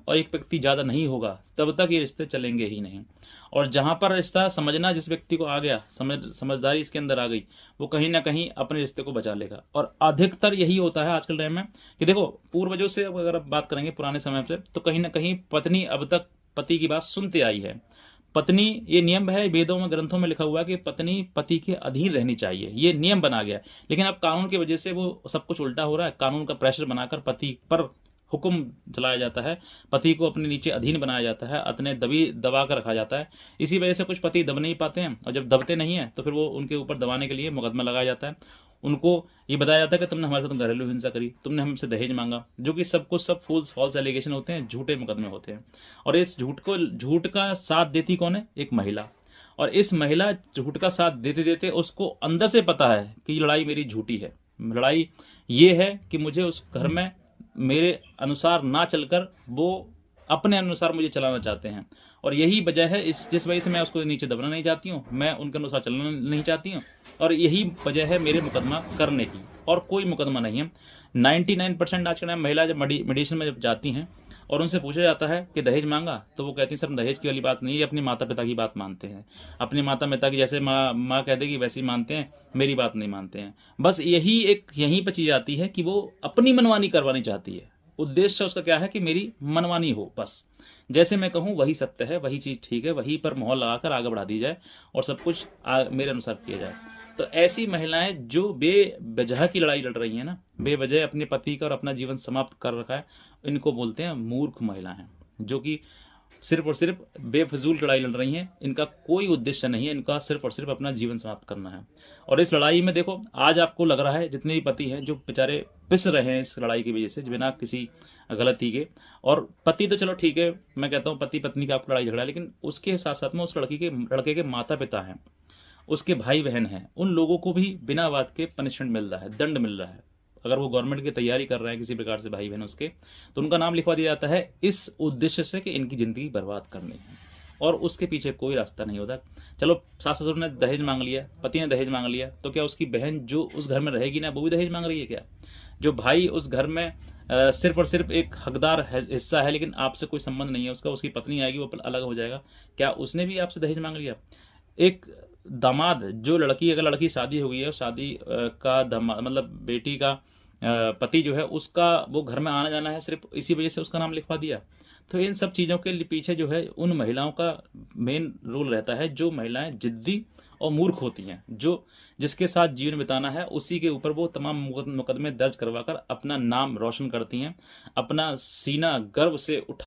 और एक व्यक्ति ज़्यादा नहीं होगा तब तक ये रिश्ते चलेंगे ही नहीं। और जहाँ पर रिश्ता समझना जिस व्यक्ति को आ गया, समझदारी इसके अंदर आ गई, वो कहीं ना कहीं अपने रिश्ते को बचा लेगा। और अधिकतर यही होता है आजकल टाइम में कि देखो, पूर्वजों से अगर आप बात करेंगे पुराने समय से, तो कहीं ना कहीं पत्नी अब तक पति की बात सुनते आई है। पत्नी, ये नियम है, वेदों में ग्रंथों में लिखा हुआ है कि पत्नी पति के अधीन रहनी चाहिए, ये नियम बना गया है। लेकिन अब कानून की वजह से वो सब कुछ उल्टा हो रहा है। कानून का प्रेशर बनाकर पति पर हुक्म चलाया जाता है, पति को अपने नीचे अधीन बनाया जाता है, अपने दबा कर रखा जाता है। इसी वजह से कुछ पति दब नहीं पाते हैं, और जब दबते नहीं है तो फिर वो उनके ऊपर दबाने के लिए मुकदमा लगाया जाता है। उनको ये बताया जाता है कि तुमने हमारे साथ घरेलू हिंसा करी, तुमने हमसे दहेज मांगा, जो कि सब कुछ सब फॉल्स एलिगेशन होते हैं, झूठे मुकदमे होते हैं। और इस झूठ का साथ देती कौन है? एक महिला। और इस महिला झूठ का साथ देते देते उसको अंदर से पता है कि ये लड़ाई मेरी झूठी है। लड़ाई ये है कि मुझे उस घर में मेरे अनुसार ना चलकर वो अपने अनुसार मुझे चलाना चाहते हैं। और यही वजह है जिस वजह से मैं उसको नीचे दबना नहीं चाहती हूँ, मैं उनके अनुसार चलना नहीं चाहती हूँ। और यही वजह है मेरे मुकदमा करने की, और कोई मुकदमा नहीं है। 99% आज के टाइम महिला जब मेडिसिन में जब जाती हैं और उनसे पूछा जाता है कि दहेज मांगा, तो वो कहती हैं सर दहेज की वाली बात नहीं है, अपने माता पिता की बात मानते हैं। अपने माता पिता की जैसे माँ कह देगी वैसे ही मानते हैं, मेरी बात नहीं मानते हैं। बस यहीं पर चीज आती है कि वो अपनी मनमानी करवानी चाहती है। उद्देश्य उसका क्या है कि मेरी मनमानी हो, बस जैसे मैं कहूँ वही सत्य है, वही चीज ठीक है, वही पर मोहर लगाकर आगे बढ़ा दी जाए और सब कुछ मेरे अनुसार किया जाए। तो ऐसी महिलाएं जो बेवजह की लड़ाई लड़ रही हैं ना, बेवजह अपने पति का और अपना जीवन समाप्त कर रखा है, इनको बोलते हैं मूर्ख महिलाएं, जो कि सिर्फ और सिर्फ बेफजूल लड़ाई लड़ रही हैं। इनका कोई उद्देश्य नहीं है, इनका सिर्फ और सिर्फ अपना जीवन समाप्त करना है। और इस लड़ाई में देखो, आज आपको लग रहा है जितने भी पति हैं जो बेचारे पिस रहे हैं इस लड़ाई की वजह से बिना किसी गलती के। और पति तो चलो ठीक है, मैं कहता हूँ पति पत्नी का आपको लड़ाई झगड़ा है, लेकिन उसके साथ साथ में उस लड़के के माता पिता हैं, उसके भाई बहन हैं, उन लोगों को भी बिना बात के पनिशमेंट मिल रहा है, दंड मिल रहा है। अगर वो गवर्नमेंट की तैयारी कर रहे हैं किसी प्रकार से भाई बहन उसके, तो उनका नाम लिखवा दिया जाता है इस उद्देश्य से कि इनकी जिंदगी बर्बाद करनी है, और उसके पीछे कोई रास्ता नहीं होता। चलो सास ससुर ने दहेज मांग लिया, पति ने दहेज मांग लिया, तो क्या उसकी बहन जो उस घर में रहेगी ना, वो भी दहेज मांग रही है क्या? जो भाई उस घर में सिर्फ और सिर्फ एक हकदार हिस्सा है, लेकिन आपसे कोई संबंध नहीं है उसका, उसकी पत्नी आएगी वो अलग हो जाएगा, क्या उसने भी आपसे दहेज मांग लिया? एक दामाद, जो लड़की, अगर लड़की शादी हो गई है, शादी का दामाद मतलब बेटी का पति जो है, उसका वो घर में आना जाना है, सिर्फ इसी वजह से उसका नाम लिखवा दिया। तो इन सब चीज़ों के पीछे जो है उन महिलाओं का मेन रोल रहता है, जो महिलाएं जिद्दी और मूर्ख होती हैं, जो जिसके साथ जीवन बिताना है उसी के ऊपर वो तमाम मुकदमे दर्ज करवाकर अपना नाम रोशन करती हैं, अपना सीना गर्व से उठा